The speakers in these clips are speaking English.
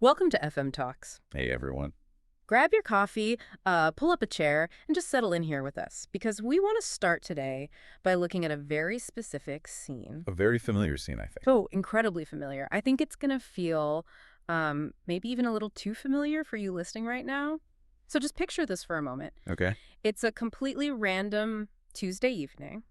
Welcome to FM Talks. Hey, everyone. Grab your coffee, pull up a chair, and just settle in here with us because we want to start today by looking at a very specific scene. A very familiar scene, I think. Oh, incredibly familiar. I think it's going to feel maybe even a little too familiar for you listening right now. So just picture this for a moment. Okay. It's a completely random Tuesday evening.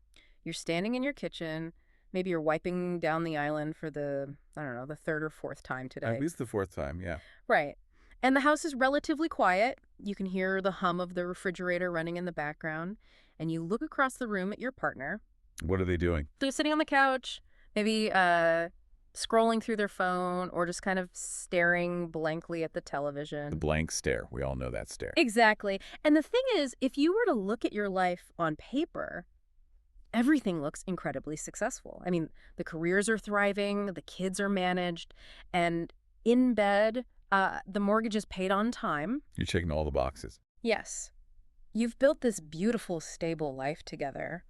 You're standing in your kitchen. Maybe you're wiping down the island for I don't know, the third or fourth time today. At least the fourth time, yeah. Right. And the house is relatively quiet. You can hear the hum of the refrigerator running in the background. And you look across the room at your partner. What are they doing? They're sitting on the couch, maybe scrolling through their phone or just kind of staring blankly at the television. The blank stare. We all know that stare. Exactly. And the thing is, if you were to look at your life on paper, everything looks incredibly successful. I mean, the careers are thriving, the kids are managed, and in bed, the mortgage is paid on time. You're checking all the boxes. Yes. You've built this beautiful, stable life together.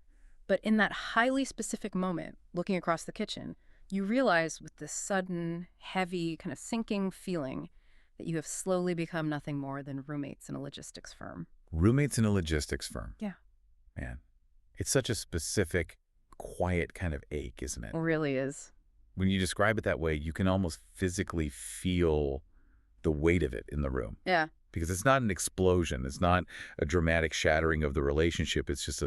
But in that highly specific moment, looking across the kitchen, you realize with this sudden, heavy, kind of sinking feeling that you have slowly become nothing more than roommates in a logistics firm. Roommates in a logistics firm. Yeah. Man, it's such a specific, quiet kind of ache, isn't it? It really is. When you describe it that way, you can almost physically feel the weight of it in the room. Yeah. Because it's not an explosion. It's not a dramatic shattering of the relationship. It's just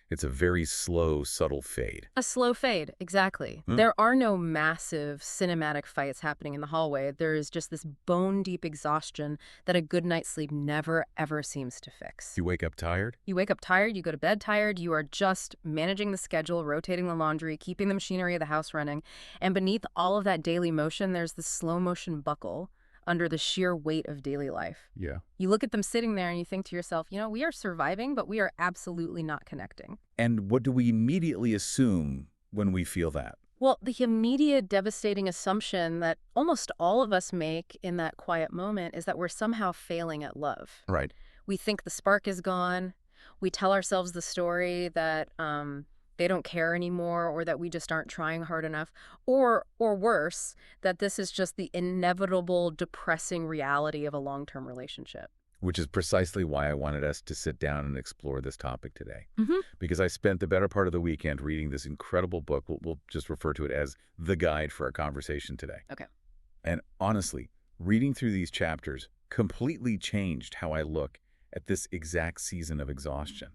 it's a very slow, subtle fade. A slow fade, exactly. There are no massive cinematic fights happening in the hallway. There is just this bone-deep exhaustion that a good night's sleep never, ever seems to fix. You wake up tired? You wake up tired, you go to bed tired, you are just managing the schedule, rotating the laundry, keeping the machinery of the house running. And beneath all of that daily motion, there's this slow-motion buckle under the sheer weight of daily life. Yeah. You look at them sitting there and you think to yourself, you know, we are surviving, but we are absolutely not connecting. And what do we immediately assume when we feel that? Well, the immediate devastating assumption that almost all of us make in that quiet moment is that we're somehow failing at love. Right. We think the spark is gone. We tell ourselves the story that they don't care anymore, or that we just aren't trying hard enough, or worse, that this is just the inevitable, depressing reality of a long-term relationship. Which is precisely why I wanted us to sit down and explore this topic today. Mm-hmm. Because I spent the better part of the weekend reading this incredible book. We'll just refer to it as the guide for our conversation today. Okay. And honestly, reading through these chapters completely changed how I look at this exact season of exhaustion.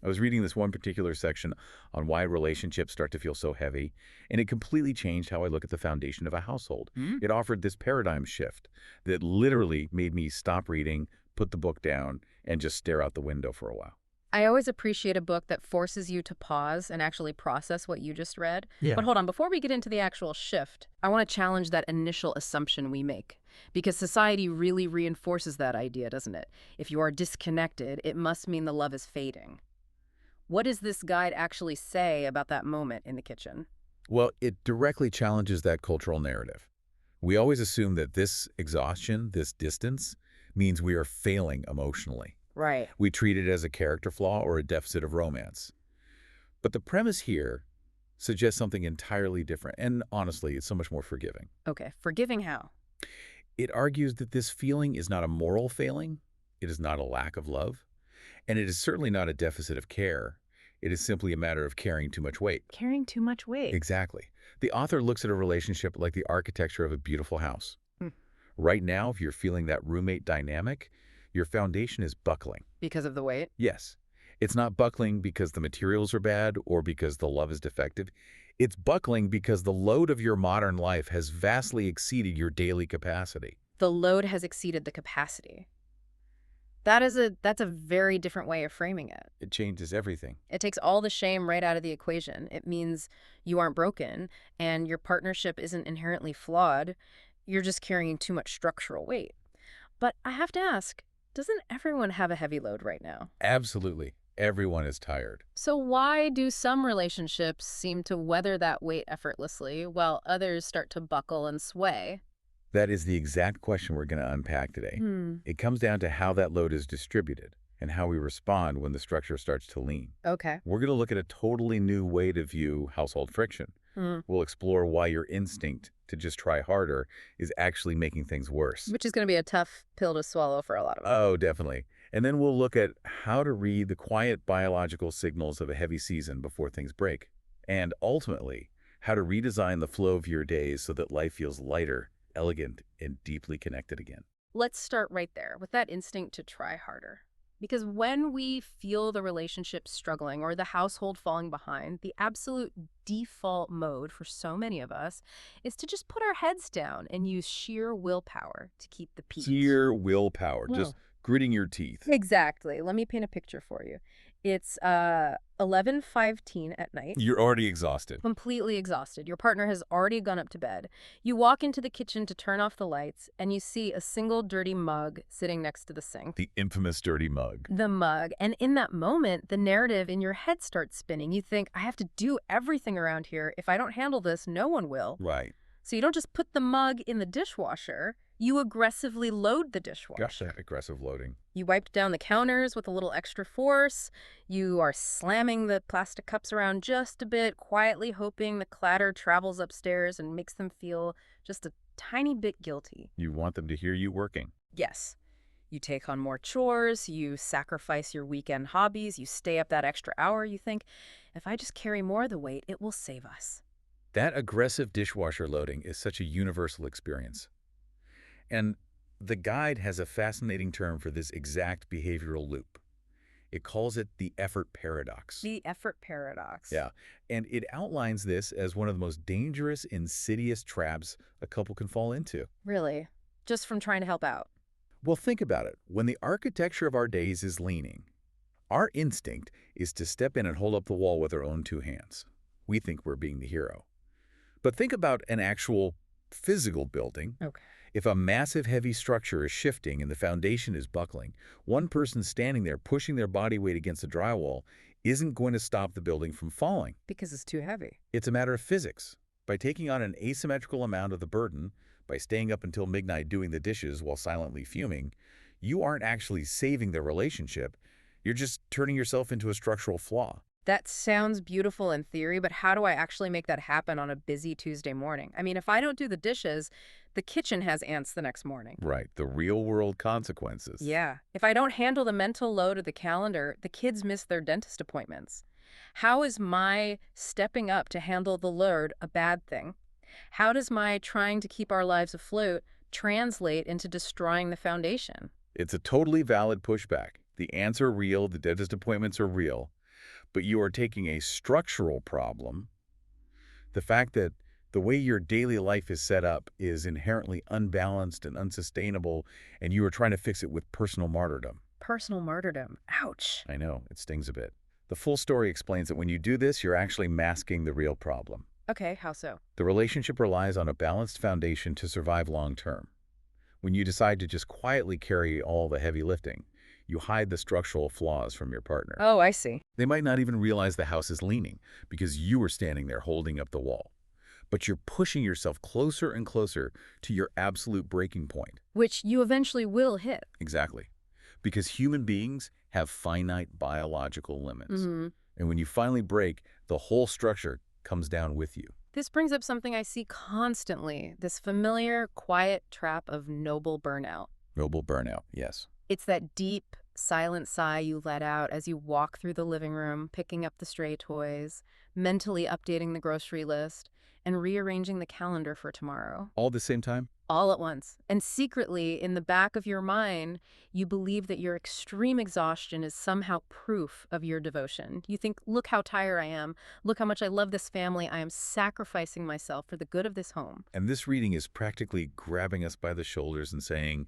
I was reading this one particular section on why relationships start to feel so heavy, and it completely changed how I look at the foundation of a household. It offered this paradigm shift that literally made me stop reading, put the book down, and just stare out the window for a while. I always appreciate a book that forces you to pause and actually process what you just read. Yeah. But hold on, before we get into the actual shift, I want to challenge that initial assumption we make. Because society really reinforces that idea, doesn't it? If you are disconnected, it must mean the love is fading. What does this guide actually say about that moment in the kitchen? Well, it directly challenges that cultural narrative. We always assume that this exhaustion, this distance, means we are failing emotionally. Right. We treat it as a character flaw or a deficit of romance. But the premise here suggests something entirely different, and honestly, it's so much more forgiving. Okay, forgiving how? It argues that this feeling is not a moral failing, it is not a lack of love, and it is certainly not a deficit of care. It is simply a matter of carrying too much weight. Carrying too much weight. Exactly. The author looks at a relationship like the architecture of a beautiful house. Right now, if you're feeling that roommate dynamic, your foundation is buckling. Because of the weight? Yes. It's not buckling because the materials are bad or because the love is defective. It's buckling because the load of your modern life has vastly exceeded your daily capacity. The load has exceeded the capacity. That's a very different way of framing it. It changes everything. It takes all the shame right out of the equation. It means you aren't broken and your partnership isn't inherently flawed. You're just carrying too much structural weight. But I have to ask, doesn't everyone have a heavy load right now? Absolutely. Everyone is tired. So why do some relationships seem to weather that weight effortlessly while others start to buckle and sway? That is the exact question we're going to unpack today. It comes down to how that load is distributed and how we respond when the structure starts to lean. Okay. We're going to look at a totally new way to view household friction. We'll explore why your instinct to just try harder is actually making things worse. Which is going to be a tough pill to swallow for a lot of us. Oh, definitely. And then we'll look at how to read the quiet biological signals of a heavy season before things break. And ultimately, how to redesign the flow of your days so that life feels lighter, elegant, and deeply connected again. Let's start right there with that instinct to try harder. Because when we feel the relationship struggling or the household falling behind, the absolute default mode for so many of us is to just put our heads down and use sheer willpower to keep the peace. Sheer willpower, just Well, gritting your teeth. exactly. Let me paint a picture for you. It's 11:15 at night. You're already exhausted. Completely exhausted. Your partner has already gone up to bed. You walk into the kitchen to turn off the lights, and you see a single dirty mug sitting next to the sink. The infamous dirty mug. The mug. And in that moment, the narrative in your head starts spinning. You think, I have to do everything around here. If I don't handle this, no one will. Right. So you don't just put the mug in the dishwasher. You aggressively load the dishwasher. Gosh, that aggressive loading. You wiped down the counters with a little extra force. You are slamming the plastic cups around just a bit, quietly hoping the clatter travels upstairs and makes them feel just a tiny bit guilty. You want them to hear you working. Yes. You take on more chores, you sacrifice your weekend hobbies, you stay up that extra hour. You think, if I just carry more of the weight, it will save us. That aggressive dishwasher loading is such a universal experience. And the guide has a fascinating term for this exact behavioral loop. It calls it the effort paradox. The effort paradox. Yeah, and it outlines this as one of the most dangerous, insidious traps a couple can fall into. Really? Just from trying to help out. Well, think about it. When the architecture of our days is leaning, our instinct is to step in and hold up the wall with our own two hands. We think we're being the hero. But think about an actual physical building. Okay. If a massive heavy structure is shifting and the foundation is buckling, one person standing there pushing their body weight against the drywall isn't going to stop the building from falling. Because it's too heavy. It's a matter of physics. By taking on an asymmetrical amount of the burden, by staying up until midnight doing the dishes while silently fuming, you aren't actually saving the relationship. You're just turning yourself into a structural flaw. That sounds beautiful in theory, but how do I actually make that happen on a busy Tuesday morning? I mean, if I don't do the dishes, the kitchen has ants the next morning. Right, the real-world consequences. Yeah. If I don't handle the mental load of the calendar, the kids miss their dentist appointments. How is my stepping up to handle the load a bad thing? How does my trying to keep our lives afloat translate into destroying the foundation? It's a totally valid pushback. The ants are real, the dentist appointments are real. But you are taking a structural problem, the fact that the way your daily life is set up is inherently unbalanced and unsustainable, and you are trying to fix it with personal martyrdom. Personal martyrdom. Ouch. I know, it stings a bit. The full story explains that when you do this, you're actually masking the real problem. Okay, how so? The relationship relies on a balanced foundation to survive long term. When you decide to just quietly carry all the heavy lifting, you hide the structural flaws from your partner. Oh, I see. They might not even realize the house is leaning because you are standing there holding up the wall. But you're pushing yourself closer and closer to your absolute breaking point. Which you eventually will hit. Exactly. Because human beings have finite biological limits. Mm-hmm. And when you finally break, the whole structure comes down with you. This brings up something I see constantly, this familiar, quiet trap of noble burnout. Noble burnout, yes. It's that deep, silent sigh you let out as you walk through the living room, picking up the stray toys, mentally updating the grocery list, and rearranging the calendar for tomorrow. All at the same time? All at once. And secretly, in the back of your mind, you believe that your extreme exhaustion is somehow proof of your devotion. You think, look how tired I am. Look how much I love this family. I am sacrificing myself for the good of this home. And this reading is practically grabbing us by the shoulders and saying,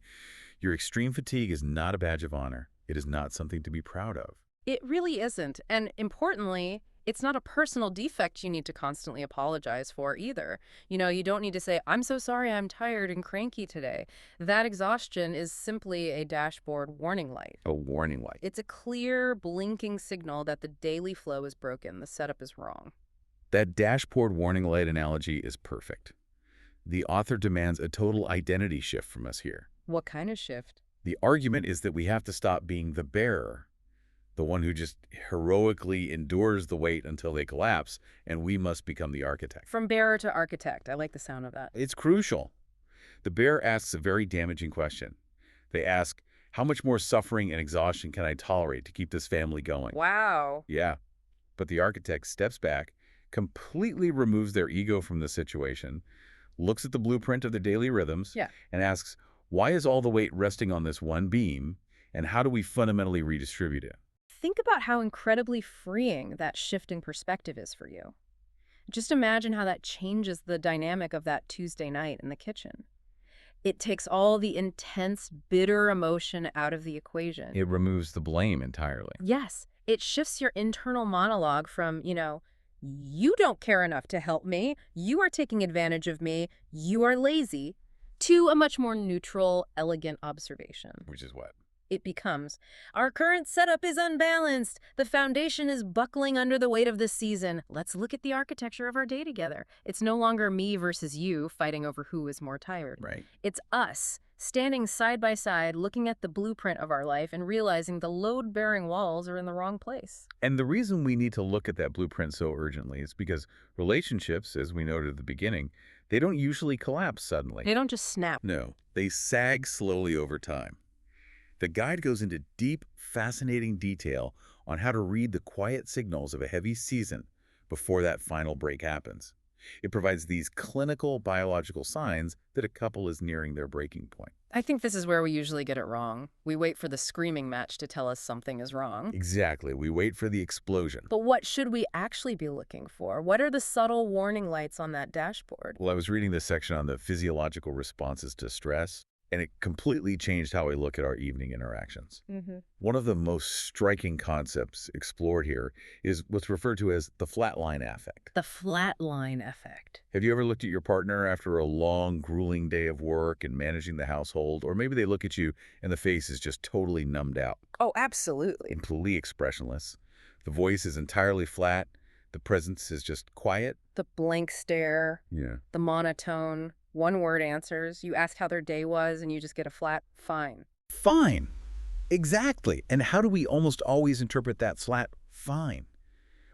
your extreme fatigue is not a badge of honor. It is not something to be proud of. It really isn't. And importantly, it's not a personal defect you need to constantly apologize for either. You know, you don't need to say, I'm so sorry I'm tired and cranky today. That exhaustion is simply a dashboard warning light. A warning light. It's a clear, blinking signal that the daily flow is broken, the setup is wrong. That dashboard warning light analogy is perfect. The author demands a total identity shift from us here. What kind of shift? The argument is that we have to stop being the bearer. the one who just heroically endures the weight until they collapse, and we must become the architect. From bearer to architect. I like the sound of that. It's crucial. The bear asks a very damaging question. They ask, how much more suffering and exhaustion can I tolerate to keep this family going? Wow. Yeah, but the architect steps back, completely removes their ego from the situation, looks at the blueprint of their daily rhythms, Yeah. and asks, why is all the weight resting on this one beam, and how do we fundamentally redistribute it? Think about how incredibly freeing that shifting perspective is for you. Just imagine how that changes the dynamic of that Tuesday night in the kitchen. It takes all the intense, bitter emotion out of the equation. It removes the blame entirely. Yes, it shifts your internal monologue from, you don't care enough to help me, you are taking advantage of me, you are lazy, to a much more neutral, elegant observation. Which is what? It becomes, our current setup is unbalanced. The foundation is buckling under the weight of this season. Let's look at the architecture of our day together. It's no longer me versus you fighting over who is more tired. Right. It's us standing side by side, looking at the blueprint of our life and realizing the load-bearing walls are in the wrong place. And the reason we need to look at that blueprint so urgently is because relationships, as we noted at the beginning, they don't usually collapse suddenly. They don't just snap. No, they sag slowly over time. The guide goes into deep, fascinating detail on how to read the quiet signals of a heavy season before that final break happens. It provides these clinical biological signs that a couple is nearing their breaking point. I think this is where we usually get it wrong. We wait for the screaming match to tell us something is wrong. Exactly. We wait for the explosion. But what should we actually be looking for? What are the subtle warning lights on that dashboard? Well, I was reading this section on the physiological responses to stress, and it completely changed how we look at our evening interactions. One of the most striking concepts explored here is what's referred to as the flatline affect. The flatline effect. Have you ever looked at your partner after a long, grueling day of work and managing the household? Or maybe they look at you and the face is just totally numbed out, Oh, absolutely. completely expressionless. The voice is entirely flat. The presence is just quiet. The blank stare, Yeah. the monotone, one-word answers. You ask how their day was and you just get a flat fine. Fine. Exactly. And how do we almost always interpret that flat fine?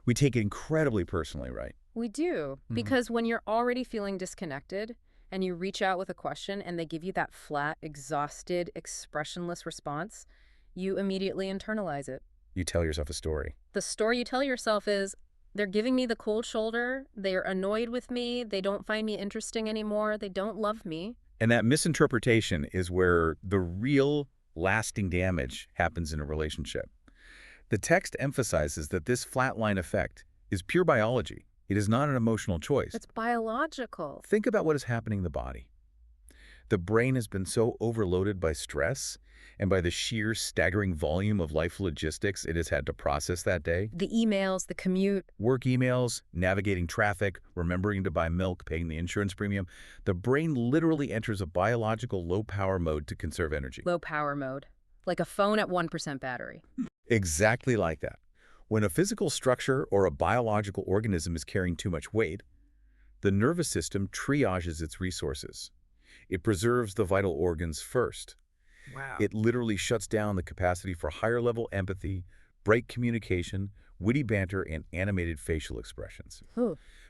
We take it incredibly personally, right? We do, because when you're already feeling disconnected and you reach out with a question and they give you that flat, exhausted, expressionless response, you immediately internalize it. You tell yourself a story. The story you tell yourself is, they're giving me the cold shoulder, they're annoyed with me, they don't find me interesting anymore, they don't love me. And that misinterpretation is where the real lasting damage happens in a relationship. The text emphasizes that this flatline effect is pure biology. It is not an emotional choice. It's biological. Think about what is happening in the body. The brain has been so overloaded by stress and by the sheer staggering volume of life logistics it has had to process that day. The emails, the commute. Work emails, navigating traffic, remembering to buy milk, paying the insurance premium. The brain literally enters a biological low-power mode to conserve energy. Low power mode. Like a phone at 1% battery. Exactly like that. When a physical structure or a biological organism is carrying too much weight, the nervous system triages its resources. It preserves the vital organs first. Wow. It literally shuts down the capacity for higher-level empathy, bright communication, witty banter, and animated facial expressions.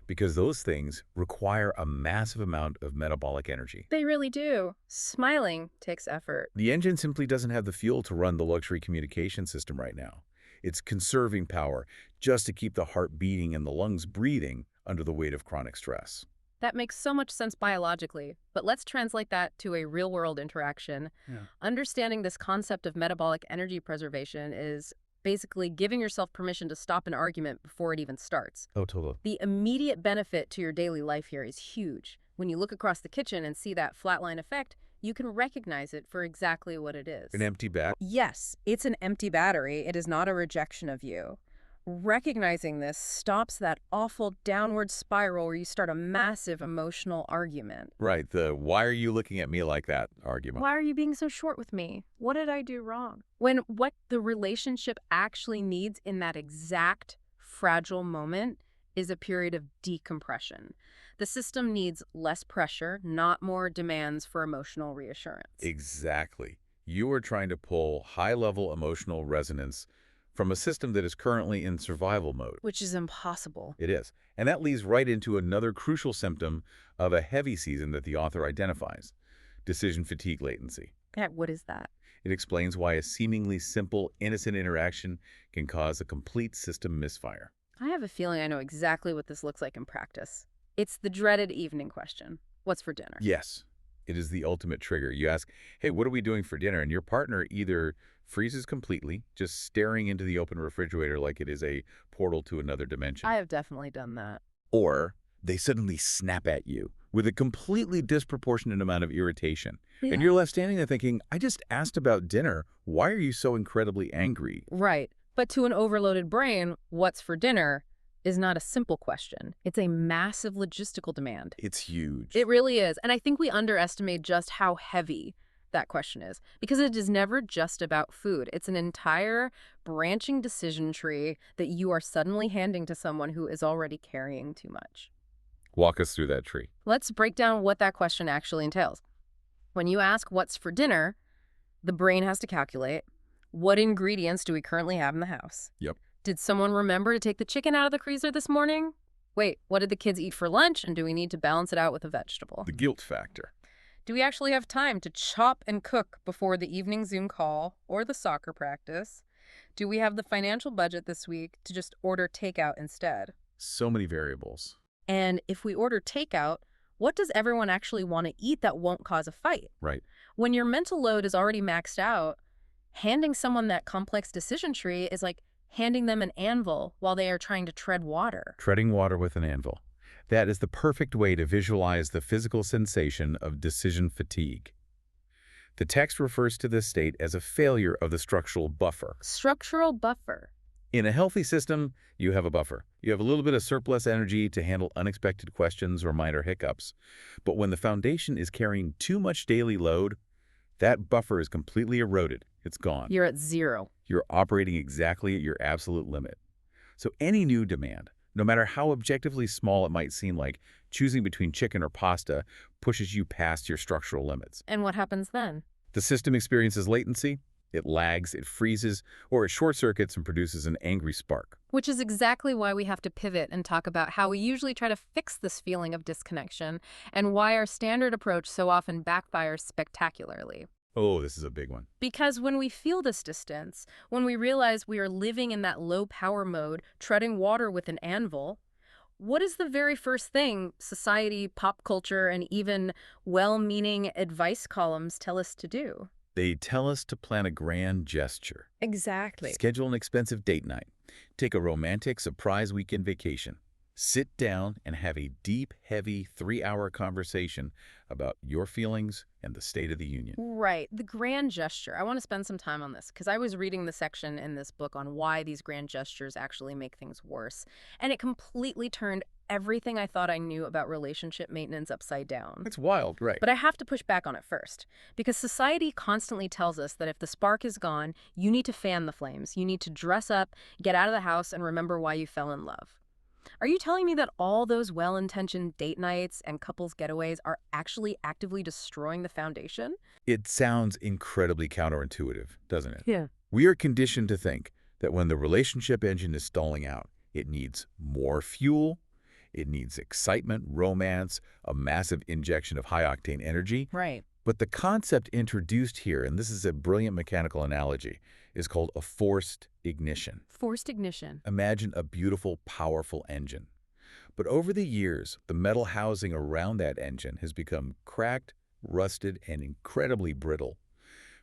Because those things require a massive amount of metabolic energy. They really do. Smiling takes effort. The engine simply doesn't have the fuel to run the luxury communication system right now. It's conserving power just to keep the heart beating and the lungs breathing under the weight of chronic stress. That makes so much sense biologically, but let's translate that to a real-world interaction. Understanding this concept of metabolic energy preservation is basically giving yourself permission to stop an argument before it even starts. Oh, totally. The immediate benefit to your daily life here is huge. When you look across the kitchen and see that flatline effect, you can recognize it for exactly what it is. An empty bat? Yes, it's an empty battery. It is not a rejection of you. Recognizing this stops that awful downward spiral where you start a massive emotional argument. Right, the why are you looking at me like that argument. Why are you being so short with me? What did I do wrong? When what the relationship actually needs in that exact fragile moment is a period of decompression. The system needs less pressure, not more demands for emotional reassurance. Exactly. You are trying to pull high-level emotional resonance from a system that is currently in survival mode. Which is impossible. It is. And that leads right into another crucial symptom of a heavy season that the author identifies: decision fatigue latency. Yeah, what is that? It explains why a seemingly simple, innocent interaction can cause a complete system misfire. I have a feeling I know exactly what this looks like in practice. It's the dreaded evening question. What's for dinner? Yes, it is the ultimate trigger. You ask, hey, what are we doing for dinner? And your partner either freezes completely, just staring into the open refrigerator like it is a portal to another dimension, I have definitely done that. or they suddenly snap at you with a completely disproportionate amount of irritation. And you're left standing there thinking, I just asked about dinner. Why are you so incredibly angry? Right. But to an overloaded brain, what's for dinner is not a simple question. It's a massive logistical demand. It's huge. It really is. And I think we underestimate just how heavy that question is, because it is never just about food. It's an entire branching decision tree that you are suddenly handing to someone who is already carrying too much. Walk us through that tree. Let's break down what that question actually entails. When you ask what's for dinner, the brain has to calculate, what ingredients do we currently have in the house? Yep. Did someone remember to take the chicken out of the freezer this morning? Wait, what did the kids eat for lunch, and do we need to balance it out with a vegetable? The guilt factor. Do we actually have time to chop and cook before the evening Zoom call or the soccer practice? Do we have the financial budget this week to just order takeout instead? So many variables. And if we order takeout, what does everyone actually want to eat that won't cause a fight? Right. When your mental load is already maxed out, handing someone that complex decision tree is like handing them an anvil while they are trying to tread water. Treading water with an anvil. That is the perfect way to visualize the physical sensation of decision fatigue. The text refers to this state as a failure of the structural buffer. Structural buffer. In a healthy system, you have a buffer. You have a little bit of surplus energy to handle unexpected questions or minor hiccups. But when the foundation is carrying too much daily load, that buffer is completely eroded. It's gone. You're at zero. You're operating exactly at your absolute limit. So any new demand, no matter how objectively small it might seem, like choosing between chicken or pasta, pushes you past your structural limits. And what happens then? The system experiences latency, it lags, it freezes, or it short circuits and produces an angry spark. Which is exactly why we have to pivot and talk about how we usually try to fix this feeling of disconnection and why our standard approach so often backfires spectacularly. Oh, this is a big one. Because when we feel this distance, when we realize we are living in that low power mode, treading water with an anvil, what is the very first thing society, pop culture, and even well-meaning advice columns tell us to do? They tell us to plan a grand gesture. Exactly. Schedule an expensive date night. Take a romantic surprise weekend vacation. Sit down and have a deep, heavy 3-hour conversation about your feelings and the state of the union. Right. The grand gesture. I want to spend some time on this because I was reading the section in this book on why these grand gestures actually make things worse. And it completely turned everything I thought I knew about relationship maintenance upside down. It's wild, right? But I have to push back on it first, because society constantly tells us that if the spark is gone, you need to fan the flames. You need to dress up, get out of the house, and remember why you fell in love. Are you telling me that all those well-intentioned date nights and couples getaways are actually actively destroying the foundation? It sounds incredibly counterintuitive, doesn't it? Yeah. We are conditioned to think that when the relationship engine is stalling out, it needs more fuel, it needs excitement, romance, a massive injection of high-octane energy. Right. But the concept introduced here, and this is a brilliant mechanical analogy, is called a forced ignition. Forced ignition. Imagine a beautiful, powerful engine. But over the years, the metal housing around that engine has become cracked, rusted, and incredibly brittle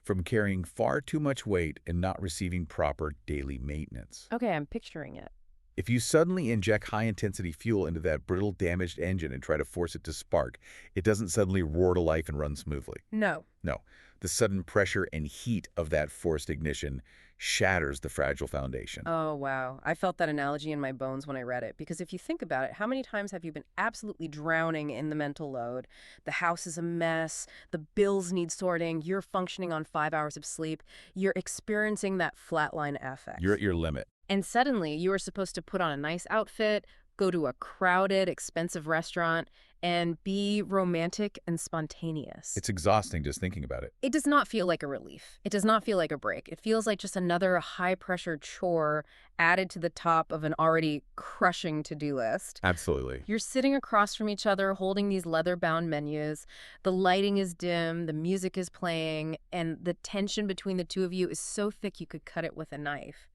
from carrying far too much weight and not receiving proper daily maintenance. Okay, I'm picturing it. If you suddenly inject high-intensity fuel into that brittle, damaged engine and try to force it to spark, it doesn't suddenly roar to life and run smoothly. No. No, the sudden pressure and heat of that forced ignition shatters the fragile foundation. Oh, wow. I felt that analogy in my bones when I read it, because if you think about it, how many times have you been absolutely drowning in the mental load? The house is a mess, the bills need sorting, you're functioning on 5 hours of sleep, you're experiencing that flatline affect. You're at your limit. And suddenly, you are supposed to put on a nice outfit, go to a crowded, expensive restaurant, and be romantic and spontaneous. It's exhausting just thinking about it. It does not feel like a relief. It does not feel like a break. It feels like just another high-pressure chore added to the top of an already crushing to-do list. Absolutely. You're sitting across from each other holding these leather-bound menus. The lighting is dim, the music is playing, and the tension between the two of you is so thick you could cut it with a knife.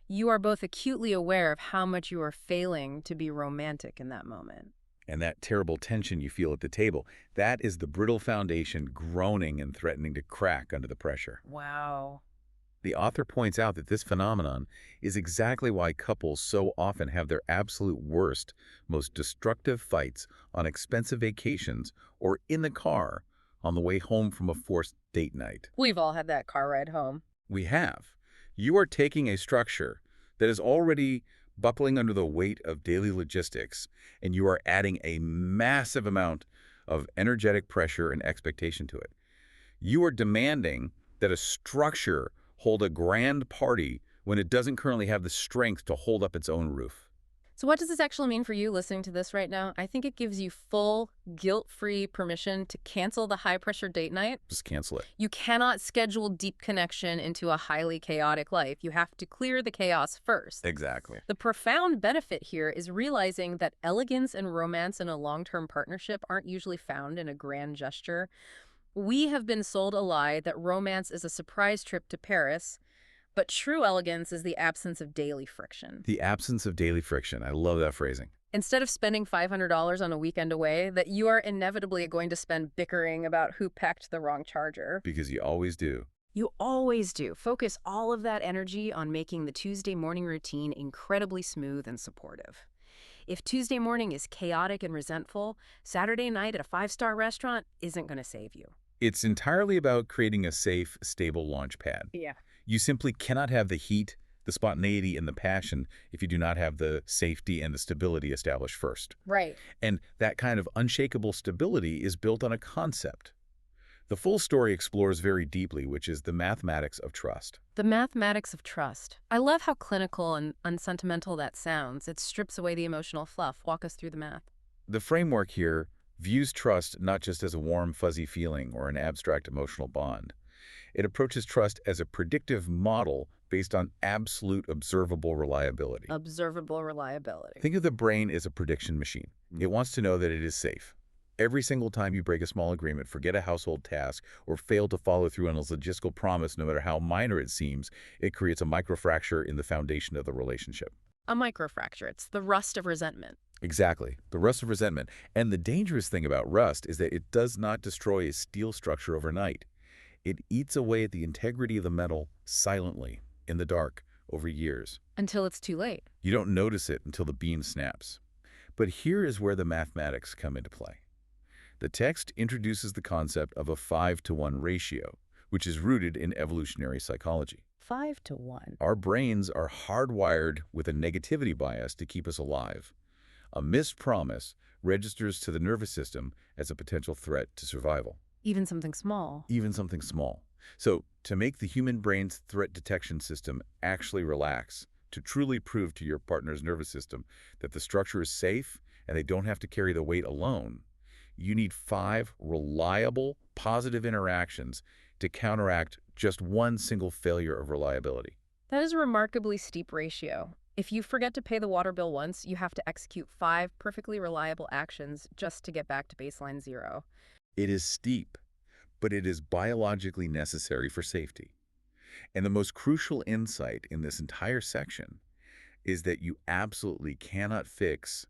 You are both acutely aware of how much you are failing to be romantic in that moment. And that terrible tension you feel at the table, that is the brittle foundation groaning and threatening to crack under the pressure. Wow. The author points out that this phenomenon is exactly why couples so often have their absolute worst, most destructive fights on expensive vacations or in the car on the way home from a forced date night. We've all had that car ride home. We have. You are taking a structure that is already buckling under the weight of daily logistics, and you are adding a massive amount of energetic pressure and expectation to it. You are demanding that a structure hold a grand party when it doesn't currently have the strength to hold up its own roof. So what does this actually mean for you listening to this right now? I think it gives you full, guilt-free permission to cancel the high-pressure date night. Just cancel it. You cannot schedule deep connection into a highly chaotic life. You have to clear the chaos first. Exactly. The profound benefit here is realizing that elegance and romance in a long-term partnership aren't usually found in a grand gesture. We have been sold a lie that romance is a surprise trip to Paris, but true elegance is the absence of daily friction. The absence of daily friction. I love that phrasing. Instead of spending $500 on a weekend away, that you are inevitably going to spend bickering about who packed the wrong charger. Because you always do. You always do. Focus all of that energy on making the Tuesday morning routine incredibly smooth and supportive. If Tuesday morning is chaotic and resentful, Saturday night at a five-star restaurant isn't going to save you. It's entirely about creating a safe, stable launch pad. Yeah. You simply cannot have the heat, the spontaneity, and the passion if you do not have the safety and the stability established first. Right. And that kind of unshakable stability is built on a concept. The full story explores very deeply, which is the mathematics of trust. The mathematics of trust. I love how clinical and unsentimental that sounds. It strips away the emotional fluff. Walk us through the math. The framework here views trust not just as a warm, fuzzy feeling or an abstract emotional bond. It approaches trust as a predictive model based on absolute observable reliability. Observable reliability. Think of the brain as a prediction machine. It wants to know that it is safe. Every single time you break a small agreement, forget a household task, or fail to follow through on a logistical promise, no matter how minor it seems, it creates a microfracture in the foundation of the relationship. A microfracture. It's the rust of resentment. Exactly. The rust of resentment. And the dangerous thing about rust is that it does not destroy a steel structure overnight. It eats away at the integrity of the metal silently, in the dark, over years. Until it's too late. You don't notice it until the beam snaps. But here is where the mathematics come into play. The text introduces the concept of a 5-to-1 ratio, which is rooted in evolutionary psychology. 5-to-1. Our brains are hardwired with a negativity bias to keep us alive. A missed promise registers to the nervous system as a potential threat to survival. Even something small. Even something small. So, to make the human brain's threat detection system actually relax, to truly prove to your partner's nervous system that the structure is safe and they don't have to carry the weight alone, you need 5 reliable, positive interactions to counteract just one single failure of reliability. That is a remarkably steep ratio. If you forget to pay the water bill once, you have to execute 5 perfectly reliable actions just to get back to baseline 0. It is steep, but it is biologically necessary for safety. And the most crucial insight in this entire section is that you absolutely cannot fix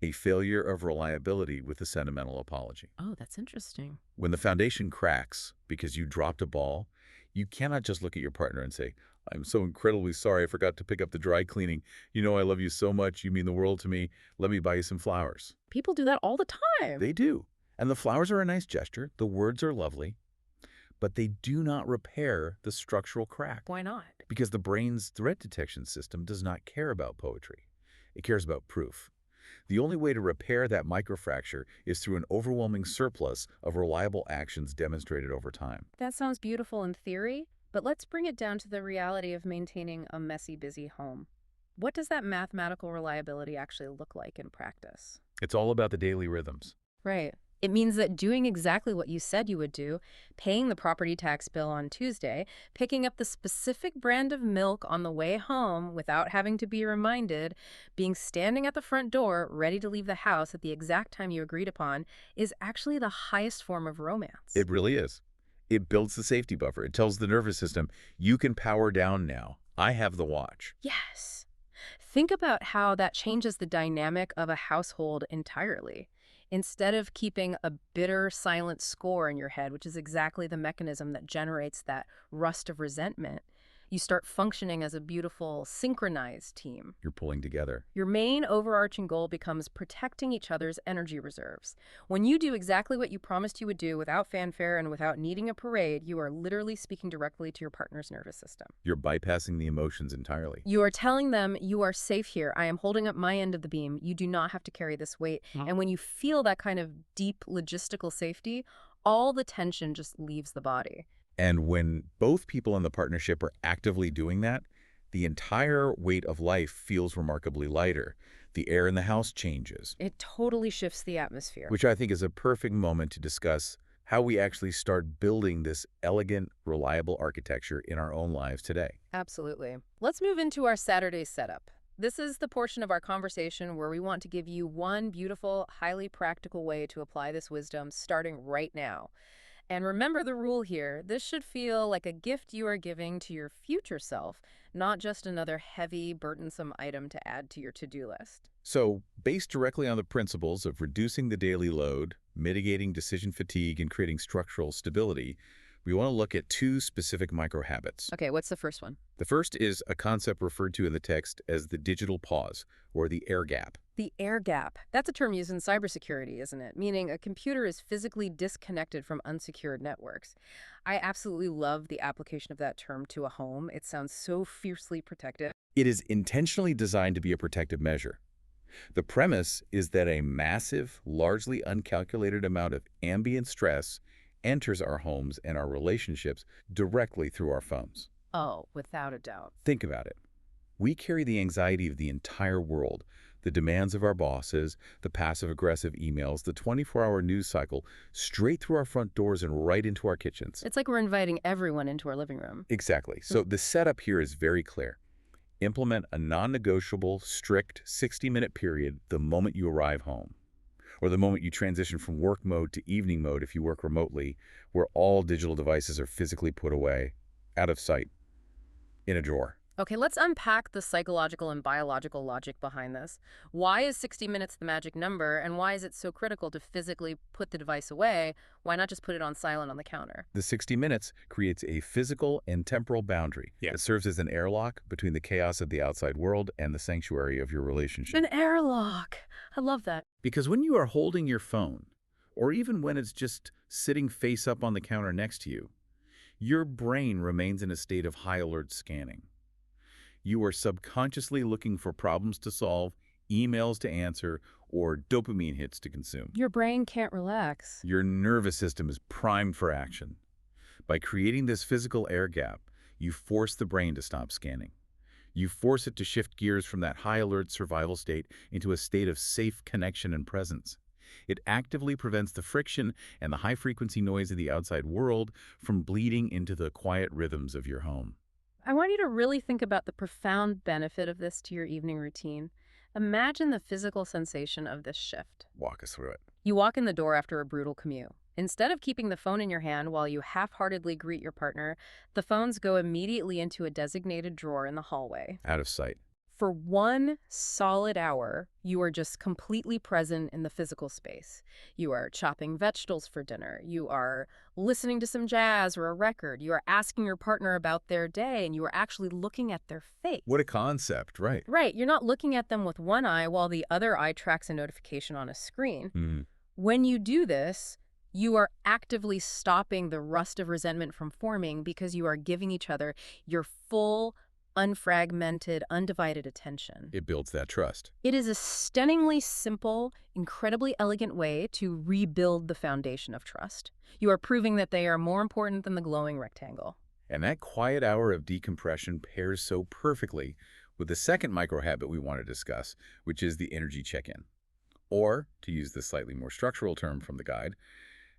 a failure of reliability with a sentimental apology. Oh, that's interesting. When the foundation cracks because you dropped a ball, you cannot just look at your partner and say, "I'm so incredibly sorry I forgot to pick up the dry cleaning. You know I love you so much. You mean the world to me. Let me buy you some flowers." People do that all the time. They do. And the flowers are a nice gesture. The words are lovely. But they do not repair the structural crack. Why not? Because the brain's threat detection system does not care about poetry. It cares about proof. The only way to repair that microfracture is through an overwhelming surplus of reliable actions demonstrated over time. That sounds beautiful in theory, but let's bring it down to the reality of maintaining a messy, busy home. What does that mathematical reliability actually look like in practice? It's all about the daily rhythms. Right. It means that doing exactly what you said you would do, paying the property tax bill on Tuesday, picking up the specific brand of milk on the way home without having to be reminded, being standing at the front door ready to leave the house at the exact time you agreed upon, is actually the highest form of romance. It really is. It builds the safety buffer. It tells the nervous system, you can power down now. I have the watch. Yes. Think about how that changes the dynamic of a household entirely. Instead of keeping a bitter, silent score in your head, which is exactly the mechanism that generates that rust of resentment, you start functioning as a beautiful, synchronized team. You're pulling together. Your main overarching goal becomes protecting each other's energy reserves. When you do exactly what you promised you would do without fanfare and without needing a parade, you are literally speaking directly to your partner's nervous system. You're bypassing the emotions entirely. You are telling them, you are safe here. I am holding up my end of the beam. You do not have to carry this weight. And when you feel that kind of deep logistical safety, all the tension just leaves the body. And when both people in the partnership are actively doing that, the entire weight of life feels remarkably lighter. The air in the house changes, It totally shifts the atmosphere. which I think is a perfect moment to discuss how we actually start building this elegant, reliable architecture in our own lives today. Absolutely. Let's move into our Saturday setup. This is the portion of our conversation where we want to give you one beautiful, highly practical way to apply this wisdom starting right now. And remember the rule here. This should feel like a gift you are giving to your future self, not just another heavy, burdensome item to add to your to-do list. So, based directly on the principles of reducing the daily load, mitigating decision fatigue, and creating structural stability, we want to look at two specific micro-habits. Okay, what's the first one? The first is a concept referred to in the text as the digital pause, or the air gap. The air gap. That's a term used in cybersecurity, isn't it? Meaning a computer is physically disconnected from unsecured networks. I absolutely love the application of that term to a home. It sounds so fiercely protective. It is intentionally designed to be a protective measure. The premise is that a massive, largely uncalculated amount of ambient stress enters our homes and our relationships directly through our phones. Oh, without a doubt. Think about it. We carry the anxiety of the entire world, the demands of our bosses, the passive-aggressive emails, the 24-hour news cycle, straight through our front doors and right into our kitchens. It's like we're inviting everyone into our living room. Exactly. So the setup here is very clear. Implement a non-negotiable, strict 60-minute period the moment you arrive home, or the moment you transition from work mode to evening mode if you work remotely, where all digital devices are physically put away, out of sight, in a drawer. Okay, let's unpack the psychological and biological logic behind this. Why is 60 minutes the magic number, and why is it so critical to physically put the device away? Why not just put it on silent on the counter? The 60 minutes creates a physical and temporal boundary that serves as an airlock between the chaos of the outside world and the sanctuary of your relationship. An airlock. I love that. Because when you are holding your phone, or even when it's just sitting face up on the counter next to you, your brain remains in a state of high alert scanning. You are subconsciously looking for problems to solve, emails to answer, or dopamine hits to consume. Your brain can't relax. Your nervous system is primed for action. By creating this physical air gap, you force the brain to stop scanning. You force it to shift gears from that high alert survival state into a state of safe connection and presence. It actively prevents the friction and the high-frequency noise of the outside world from bleeding into the quiet rhythms of your home. I want you to really think about the profound benefit of this to your evening routine. Imagine the physical sensation of this shift. Walk us through it. You walk in the door after a brutal commute. Instead of keeping the phone in your hand while you half-heartedly greet your partner, the phones go immediately into a designated drawer in the hallway. Out of sight. For 1 solid hour, you are just completely present in the physical space. You are chopping vegetables for dinner. You are listening to some jazz or a record. You are asking your partner about their day, and you are actually looking at their face. What a concept, right? Right. You're not looking at them with one eye while the other eye tracks a notification on a screen. When you do this, you are actively stopping the rust of resentment from forming because you are giving each other your full, unfragmented, undivided attention. It builds that trust. It is a stunningly simple, incredibly elegant way to rebuild the foundation of trust. You are proving that they are more important than the glowing rectangle. And that quiet hour of decompression pairs so perfectly with the second micro habit we want to discuss, which is the energy check-in. Or, to use the slightly more structural term from the guide,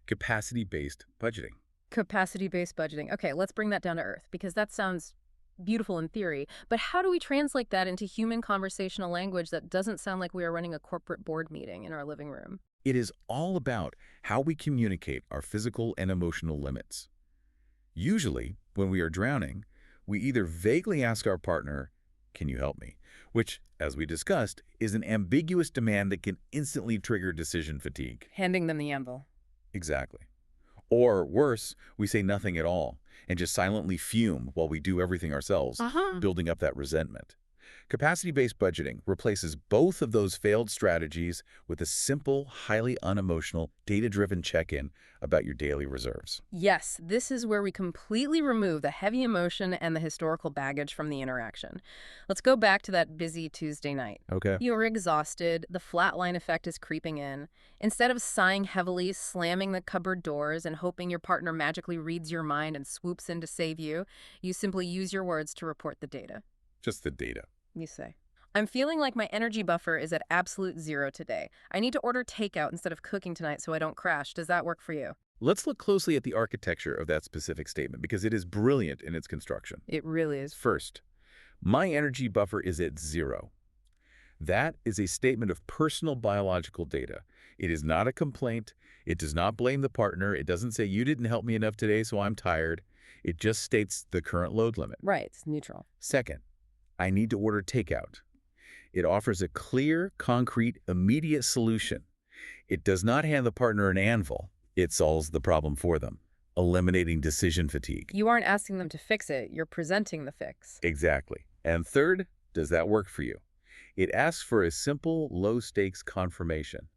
capacity-based budgeting. Capacity-based budgeting. Okay, let's bring that down to earth because that sounds beautiful in theory. But how do we translate that into human conversational language that doesn't sound like we are running a corporate board meeting in our living room? It is all about how we communicate our physical and emotional limits. Usually, when we are drowning, we either vaguely ask our partner, "Can you help me?" which, as we discussed, is an ambiguous demand that can instantly trigger decision fatigue. Handing them the anvil. Exactly. Or worse, we say nothing at all and just silently fume while we do everything ourselves, building up that resentment. Capacity-based budgeting replaces both of those failed strategies with a simple, highly unemotional, data-driven check-in about your daily reserves. Yes, this is where we completely remove the heavy emotion and the historical baggage from the interaction. Let's go back to that busy Tuesday night. Okay. You're exhausted, the flatline effect is creeping in. Instead of sighing heavily, slamming the cupboard doors, and hoping your partner magically reads your mind and swoops in to save you, you simply use your words to report the data. Just the data. You say, "I'm feeling like my energy buffer is at absolute zero today. I need to order takeout instead of cooking tonight so I don't crash. Does that work for you?" Let's look closely at the architecture of that specific statement because it is brilliant in its construction. It really is. First, my energy buffer is at 0. That is a statement of personal biological data. It is not a complaint. It does not blame the partner. It doesn't say, "You didn't help me enough today, so I'm tired." It just states the current load limit. Right, it's neutral. Second, I need to order takeout. It offers a clear, concrete, immediate solution. It does not hand the partner an anvil. It solves the problem for them, eliminating decision fatigue. You aren't asking them to fix it, you're presenting the fix. Exactly. And third, does that work for you? It asks for a simple, low-stakes confirmation.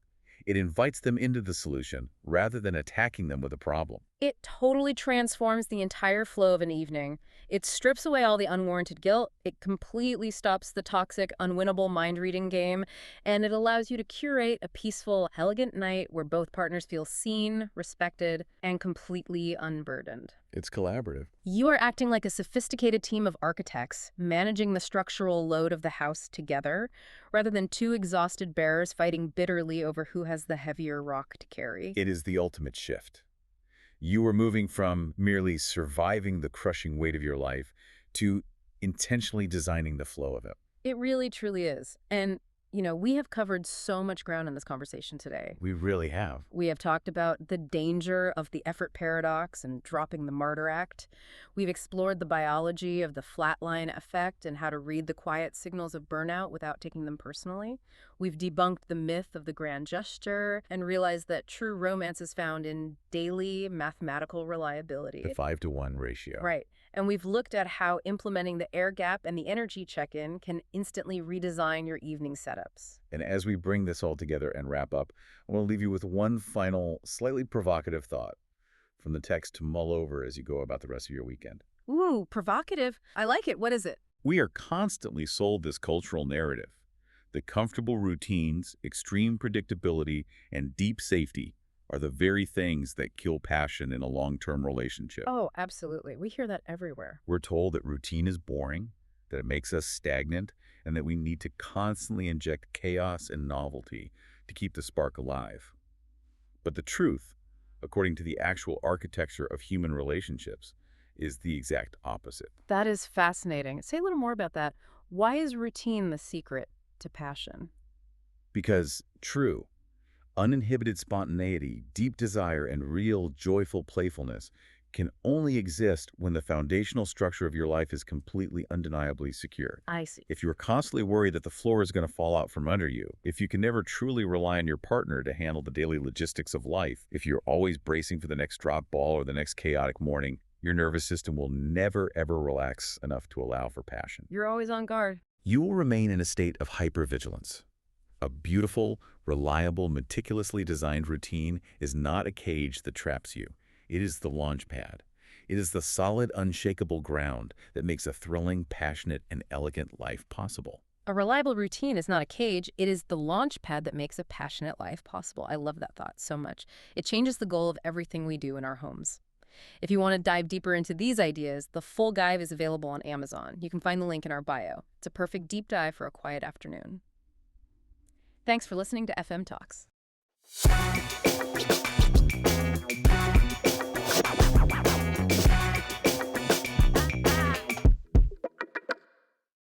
It invites them into the solution rather than attacking them with a problem. It totally transforms the entire flow of an evening. It strips away all the unwarranted guilt, it completely stops the toxic, unwinnable mind-reading game, and it allows you to curate a peaceful, elegant night where both partners feel seen, respected, and completely unburdened. It's collaborative. You are acting like a sophisticated team of architects, managing the structural load of the house together, rather than two exhausted bearers fighting bitterly over who has the heavier rock to carry. It is the ultimate shift. You are moving from merely surviving the crushing weight of your life to intentionally designing the flow of it. It really, truly is. And, we have covered so much ground in this conversation today. We really have. We have talked about the danger of the effort paradox and dropping the martyr act. We've explored the biology of the flatline effect and how to read the quiet signals of burnout without taking them personally. We've debunked the myth of the grand gesture and realized that true romance is found in daily mathematical reliability. The 5-to-1 ratio. Right. And we've looked at how implementing the air gap and the energy check-in can instantly redesign your evening setups. And as we bring this all together and wrap up, I want to leave you with one final, slightly provocative thought from the text to mull over as you go about the rest of your weekend. Ooh, provocative. I like it. What is it? We are constantly sold this cultural narrative that comfortable routines, extreme predictability, and deep safety are the very things that kill passion in a long-term relationship. Oh, absolutely. We hear that everywhere. We're told that routine is boring, that it makes us stagnant, and that we need to constantly inject chaos and novelty to keep the spark alive. But the truth, according to the actual architecture of human relationships, is the exact opposite. That is fascinating. Say a little more about that. Why is routine the secret to passion? Because true, uninhibited spontaneity, deep desire, and real joyful playfulness can only exist when the foundational structure of your life is completely undeniably secure. I see. If you're constantly worried that the floor is going to fall out from under you, if you can never truly rely on your partner to handle the daily logistics of life, if you're always bracing for the next drop ball or the next chaotic morning, your nervous system will never, ever relax enough to allow for passion. You're always on guard. You will remain in a state of hypervigilance. A beautiful, reliable, meticulously designed routine is not a cage that traps you. It is the launch pad. It is the solid, unshakable ground that makes a thrilling, passionate, and elegant life possible. A reliable routine is not a cage. It is the launch pad that makes a passionate life possible. I love that thought so much. It changes the goal of everything we do in our homes. If you want to dive deeper into these ideas, the full guide is available on Amazon. You can find the link in our bio. It's a perfect deep dive for a quiet afternoon. Thanks for listening to FM Talks.